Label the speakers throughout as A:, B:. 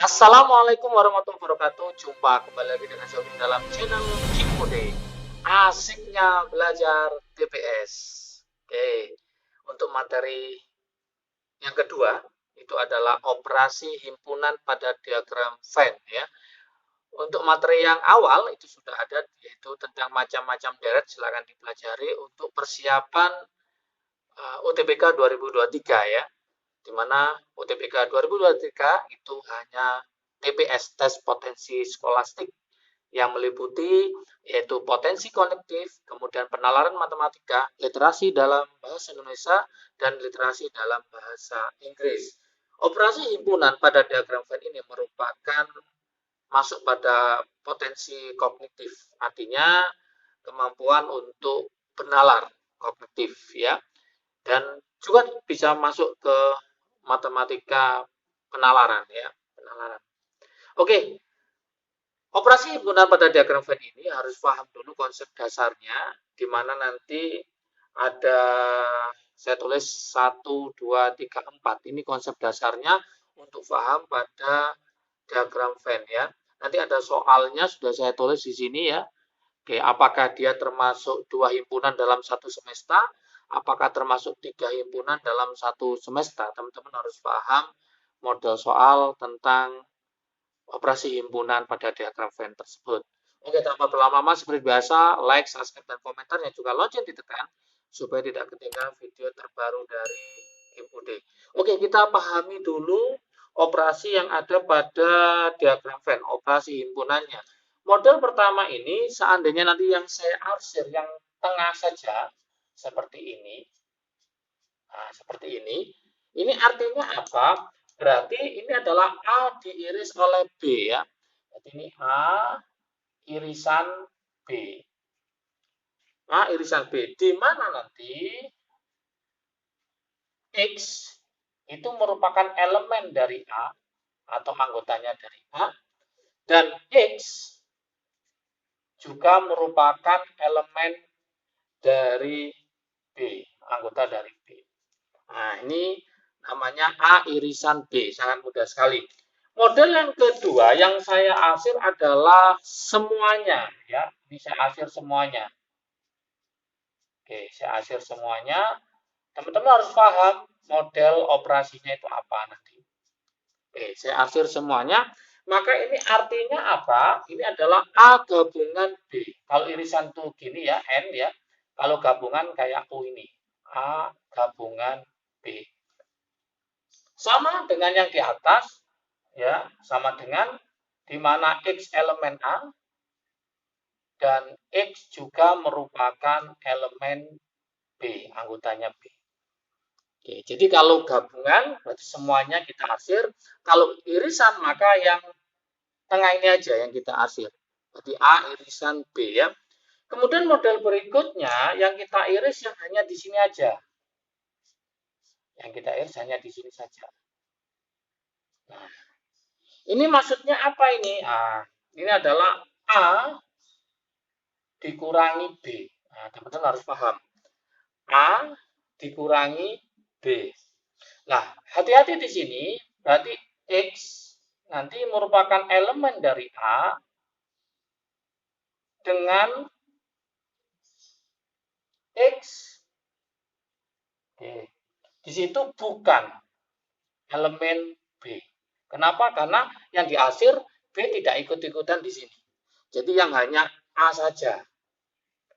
A: Assalamualaikum warahmatullahi wabarakatuh. Jumpa kembali lagi dengan saya dalam channel Kimode. Asiknya belajar TPS. Oke, untuk materi yang kedua itu adalah operasi himpunan pada diagram Venn ya. Untuk materi yang awal itu sudah ada, yaitu tentang macam-macam deret, silakan dipelajari untuk persiapan UTBK 2023 ya. Di mana UTBK 2023 itu hanya TPS, tes potensi skolastik, yang meliputi yaitu potensi kognitif, kemudian penalaran matematika, literasi dalam bahasa Indonesia, dan literasi dalam bahasa Inggris. Operasi himpunan pada diagram Venn ini merupakan masuk pada potensi kognitif, artinya kemampuan untuk benalar kognitif ya, dan juga bisa masuk ke matematika penalaran ya, penalaran. Oke, operasi himpunan pada diagram Venn ini harus paham dulu konsep dasarnya, di mana nanti ada saya tulis 1, 2, 3, 4. Ini konsep dasarnya untuk paham pada diagram Venn ya. Nanti ada soalnya sudah saya tulis di sini ya. Oke, apakah dia termasuk 2 himpunan dalam satu semester? Apakah termasuk 3 himpunan dalam satu semester? Teman-teman harus paham model soal tentang operasi himpunan pada diagram Venn tersebut. Oke, tanpa berlama-lama seperti biasa, like, subscribe, dan komentarnya juga lonceng ditekan supaya tidak ketinggalan video terbaru dari Kim Oke, kita pahami dulu operasi yang ada pada diagram Venn, operasi himpunannya. Model pertama ini, seandainya nanti yang saya arsir yang tengah saja, seperti ini. Nah, seperti ini artinya apa? Berarti ini adalah A diiris oleh B ya. Jadi ini A irisan B. A irisan B. Di mana nanti X itu merupakan elemen dari A atau anggotanya dari A, dan X juga merupakan elemen dari B, anggota dari B. Nah, ini namanya A irisan B, sangat mudah sekali. Model yang kedua yang saya arsir adalah semuanya ya. Ini saya arsir semuanya. Oke, saya arsir semuanya. Teman-teman harus paham model operasinya itu apa nanti. Oke, saya arsir semuanya. Maka ini artinya apa? Ini adalah A gabungan B. Kalau irisan tuh gini ya, N ya. Kalau gabungan kayak U ini. A gabungan B. Sama dengan yang di atas, ya, sama dengan di mana X elemen A dan X juga merupakan elemen B, anggotanya B. Oke, jadi kalau gabungan berarti semuanya kita arsir. Kalau irisan maka yang tengah ini aja yang kita arsir. Berarti A irisan B ya. Kemudian model berikutnya yang kita iris yang hanya di sini aja. Yang kita iris hanya di sini saja. Nah, ini maksudnya apa ini? Nah, ini adalah A dikurangi B. Nah, teman-teman harus paham. A dikurangi B. Nah, hati-hati di sini. Berarti X nanti merupakan elemen dari A dengan X. Oke. Di situ bukan elemen B. Kenapa? Karena yang diarsir B tidak ikut-ikutan di sini. Jadi yang hanya A saja.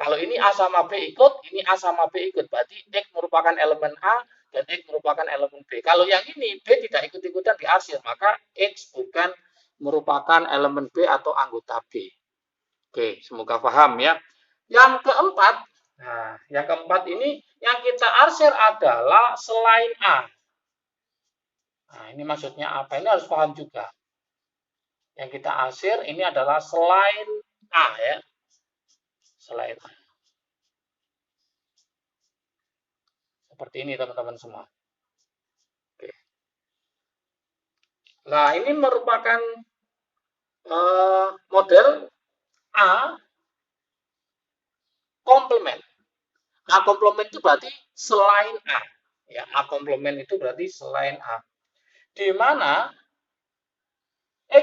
A: Kalau ini A sama B ikut, ini A sama B ikut. Berarti X merupakan elemen A dan X merupakan elemen B. Kalau yang ini B tidak ikut-ikutan diarsir, maka X bukan merupakan elemen B atau anggota B. Oke, semoga paham ya. Yang keempat, nah, yang keempat ini yang kita arsir adalah selain A. Nah, ini maksudnya apa? Ini harus paham juga. Yang kita arsir ini adalah selain A ya. Selain A. Seperti ini teman-teman semua. Oke. Nah, ini merupakan model A komplement. A komplement itu berarti selain A. Ya, A komplement itu berarti selain A. Di mana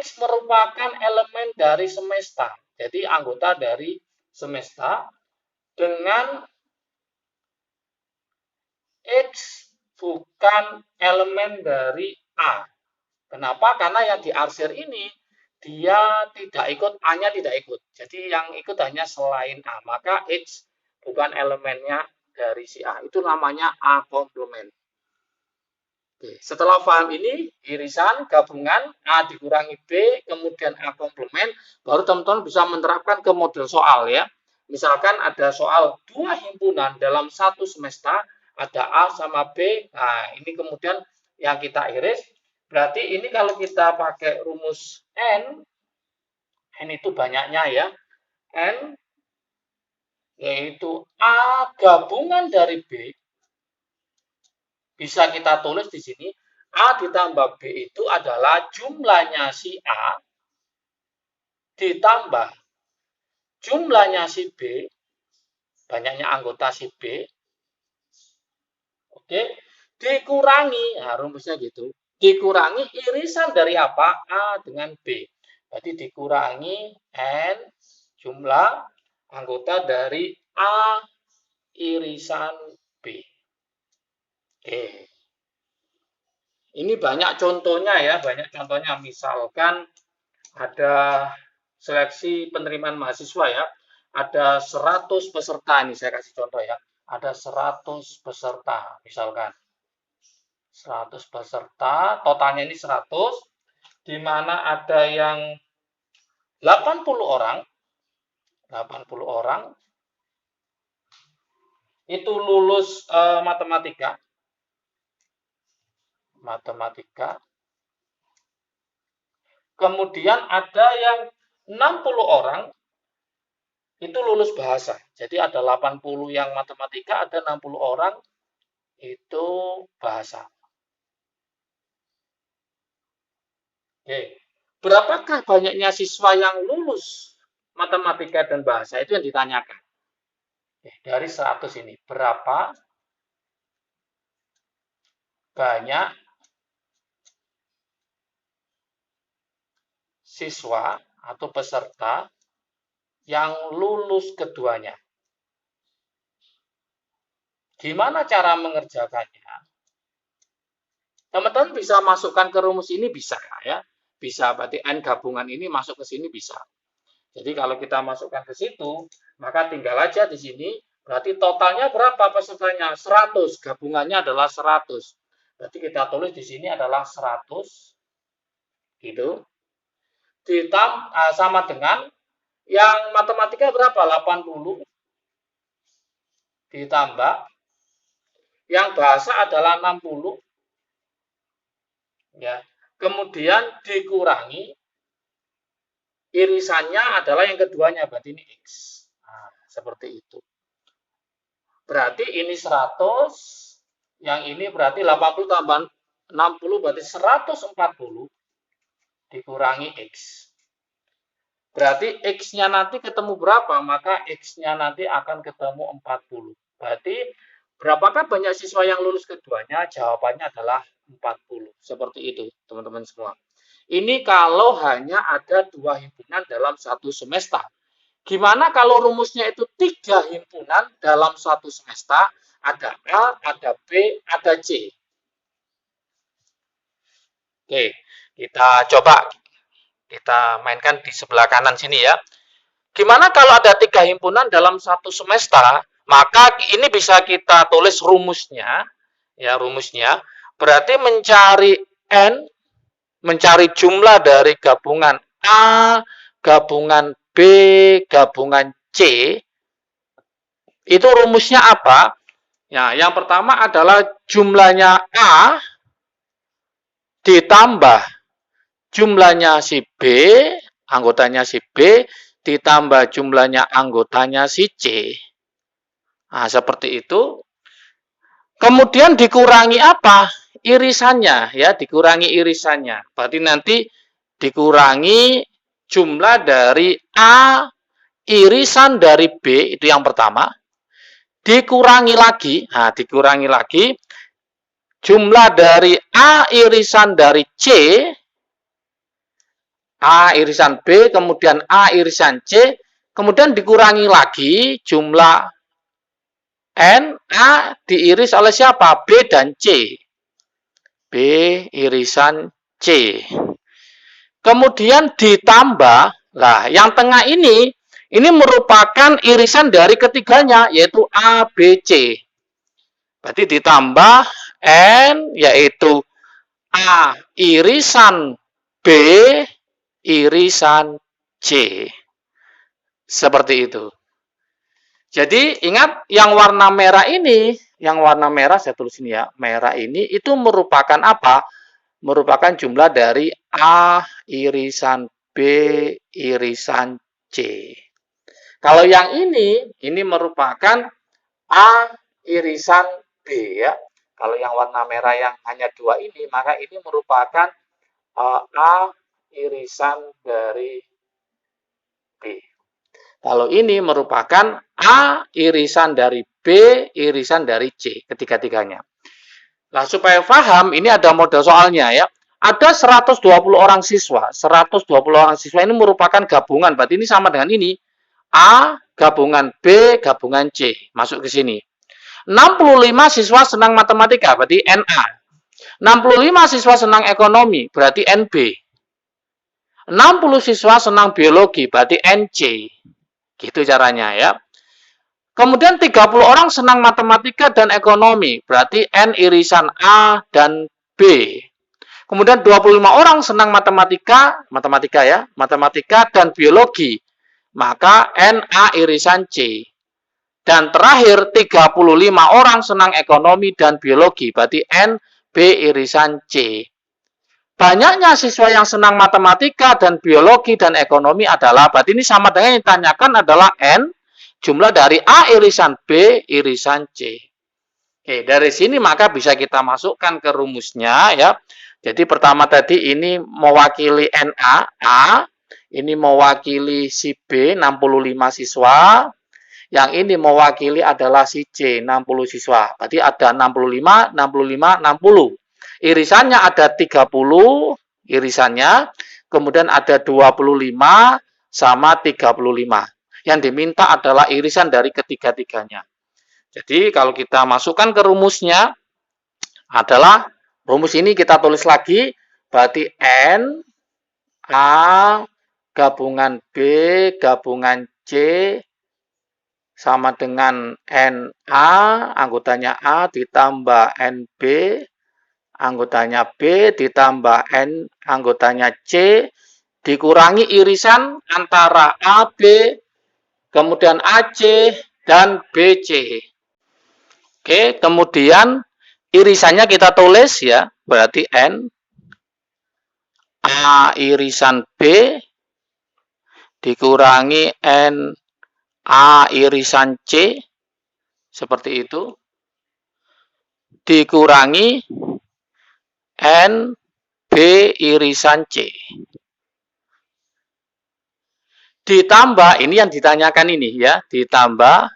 A: X merupakan elemen dari semesta. Jadi anggota dari semesta dengan X bukan elemen dari A. Kenapa? Karena yang diarsir ini dia tidak ikut, A-nya tidak ikut. Jadi yang ikut hanya selain A. Maka X bukan elemennya dari si A. Itu namanya A komplement. Oke, setelah paham ini, irisan, gabungan, A dikurangi B, kemudian A komplement, baru teman-teman bisa menerapkan ke model soal ya. Misalkan ada soal dua himpunan dalam satu semesta, ada A sama B, nah ini kemudian yang kita iris, berarti ini kalau kita pakai rumus N itu banyaknya ya, N yaitu A gabungan dari B, bisa kita tulis di sini, A ditambah B itu adalah jumlahnya si A ditambah jumlahnya si B, banyaknya anggota si B, oke, dikurangi, nah rumusnya gitu, dikurangi irisan dari apa? A dengan B. Berarti dikurangi N jumlah anggota dari A irisan B. Oke. Ini banyak contohnya ya, banyak contohnya. Misalkan ada seleksi penerimaan mahasiswa ya, ada 100 peserta, ini saya kasih contoh ya, ada 100 peserta, misalkan 100 peserta, totalnya ini 100, di mana ada yang 80 orang itu lulus matematika, kemudian ada yang 60 orang itu lulus bahasa. Jadi ada 80 yang matematika, ada 60 orang itu bahasa. Oke. Berapakah banyaknya siswa yang lulus matematika dan bahasa? Itu yang ditanyakan. Oke, dari 100 ini, berapa banyak siswa atau peserta yang lulus keduanya? Gimana cara mengerjakannya? Teman-teman bisa masukkan ke rumus ini, bisa ya. Bisa, berarti N gabungan ini masuk ke sini bisa. Jadi kalau kita masukkan ke situ, maka tinggal aja di sini, berarti totalnya berapa pesertanya? 100, gabungannya adalah 100. Berarti kita tulis di sini adalah 100, gitu. Sama dengan yang matematika berapa? 80. Ditambah, yang bahasa adalah 60. Ya. Kemudian dikurangi irisannya adalah yang keduanya, berarti ini X. Nah, seperti itu. Berarti ini 100, yang ini berarti 80 tambah 60, berarti 140 dikurangi X. Berarti X-nya nanti ketemu berapa? Maka X-nya nanti akan ketemu 40. Berarti berapakah banyak siswa yang lulus keduanya? Jawabannya adalah 40. Seperti itu, teman-teman semua. Ini kalau hanya ada 2 himpunan dalam satu semester. Gimana kalau rumusnya itu 3 himpunan dalam satu semester? Ada A, ada B, ada C. Oke, kita coba. Kita mainkan di sebelah kanan sini ya. Gimana kalau ada 3 himpunan dalam satu semester? Maka ini bisa kita tulis rumusnya. Ya, rumusnya. Berarti mencari N, mencari jumlah dari gabungan A, gabungan B, gabungan C, itu rumusnya apa? Ya, yang pertama adalah jumlahnya A ditambah jumlahnya si B, anggotanya si B, ditambah jumlahnya anggotanya si C. Nah, seperti itu. Kemudian dikurangi apa? Irisannya, ya, dikurangi irisannya. Berarti nanti dikurangi jumlah dari A irisan dari B, itu yang pertama. Dikurangi lagi, nah dikurangi lagi jumlah dari A irisan dari C A irisan B, kemudian A irisan C, kemudian dikurangi lagi jumlah N, A diiris oleh siapa? B dan C. B irisan C. Kemudian ditambah, lah yang tengah ini merupakan irisan dari ketiganya, yaitu A, B, C. Berarti ditambah N, yaitu A irisan B irisan C. Seperti itu. Jadi ingat yang warna merah ini, saya tulis ini ya, merah ini itu merupakan apa? Merupakan jumlah dari A irisan B irisan C. Kalau yang ini merupakan A irisan B ya. Kalau yang warna merah yang hanya 2 ini, maka ini merupakan A irisan dari B. Kalau ini merupakan A irisan dari B irisan dari C, ketiga-tiganya. Nah, supaya paham, ini ada model soalnya ya. Ada 120 orang siswa. 120 orang siswa ini merupakan gabungan. Berarti ini sama dengan ini. A gabungan B gabungan C. Masuk ke sini. 65 siswa senang matematika. Berarti NA. 65 siswa senang ekonomi. Berarti NB. 60 siswa senang biologi. Berarti NC. Gitu caranya ya. Kemudian 30 orang senang matematika dan ekonomi, berarti N irisan A dan B. Kemudian 25 orang senang matematika dan biologi, maka N A irisan C. Dan terakhir 35 orang senang ekonomi dan biologi, berarti N B irisan C. Banyaknya siswa yang senang matematika dan biologi dan ekonomi adalah, berarti ini sama dengan yang ditanyakan adalah N, jumlah dari A irisan B irisan C. Oke, dari sini maka bisa kita masukkan ke rumusnya ya. Jadi pertama tadi ini mewakili NA, A, ini mewakili si B 65 siswa. Yang ini mewakili adalah si C 60 siswa. Berarti ada 65, 65, 60. Irisannya ada 30 irisannya, kemudian ada 25 sama 35. Yang diminta adalah irisan dari ketiga-tiganya. Jadi kalau kita masukkan ke rumusnya adalah rumus ini kita tulis lagi, berarti N A gabungan B gabungan C sama dengan NA, anggotanya A ditambah NB, anggotanya B ditambah N, anggotanya C, dikurangi irisan antara AB, kemudian AC, dan BC. Oke, kemudian irisannya kita tulis ya, berarti N, A irisan B, dikurangi N, A irisan C, seperti itu, dikurangi N, B irisan C. Ditambah, ini yang ditanyakan ini ya, ditambah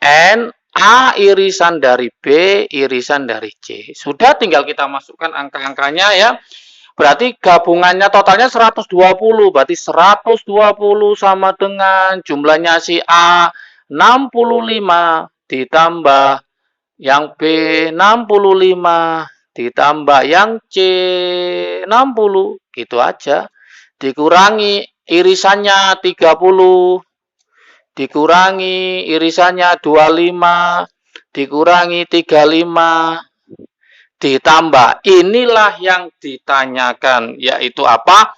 A: N, A irisan dari B, irisan dari C. Sudah, tinggal kita masukkan angka-angkanya ya. Berarti gabungannya totalnya 120. Berarti 120 sama dengan jumlahnya si A 65 ditambah yang B 65 ditambah yang C 60. Gitu aja. Dikurangi irisannya 30. Dikurangi irisannya 25, dikurangi 35, ditambah. Inilah yang ditanyakan, yaitu apa?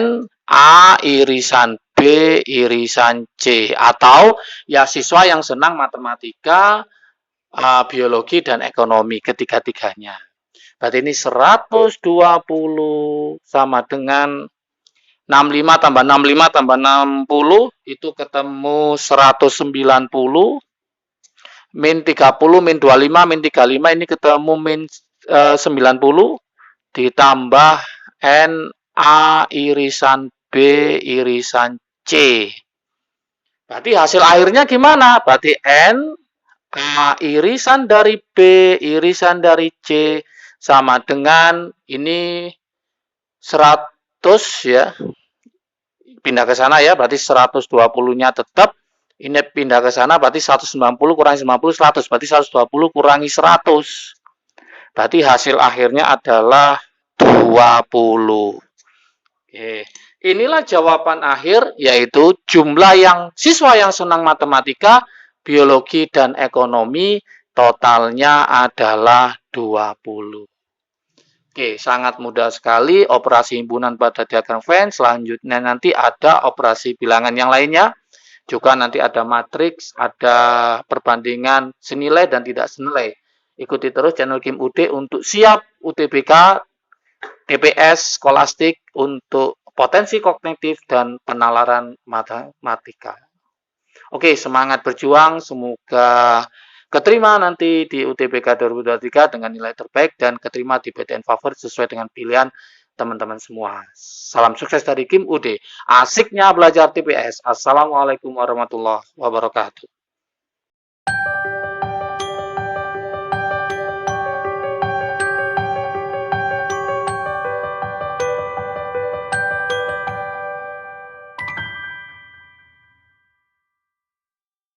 A: N, A irisan B irisan C. Atau ya siswa yang senang matematika, biologi, dan ekonomi, ketiga-tiganya. Berarti ini 120 sama dengan 65 tambah 65 tambah 60 itu ketemu 190, min 30, min 25, min 35 ini ketemu min 90, ditambah N A irisan B irisan C. Berarti hasil akhirnya gimana? Berarti N A irisan dari B irisan dari C sama dengan ini 100 ya, pindah ke sana ya, berarti 120-nya tetap. Ini pindah ke sana berarti 190 kurangi 90 100, berarti 120 kurangi 100. Berarti hasil akhirnya adalah 20. Oke. Inilah jawaban akhir, yaitu jumlah siswa yang senang matematika, biologi, dan ekonomi totalnya adalah 20. Oke, sangat mudah sekali operasi himpunan pada diagram Venn. Selanjutnya nanti ada operasi bilangan yang lainnya. Juga nanti ada matriks, ada perbandingan senilai dan tidak senilai. Ikuti terus channel Kim UD untuk siap UTBK, TPS, skolastik untuk potensi kognitif dan penalaran matematika. Oke, semangat berjuang. Semoga keterima nanti di UTBK 2023 dengan nilai terbaik dan keterima di PTN favorit sesuai dengan pilihan teman-teman semua. Salam sukses dari Kim UD. Asiknya belajar TPS. Assalamualaikum warahmatullahi wabarakatuh.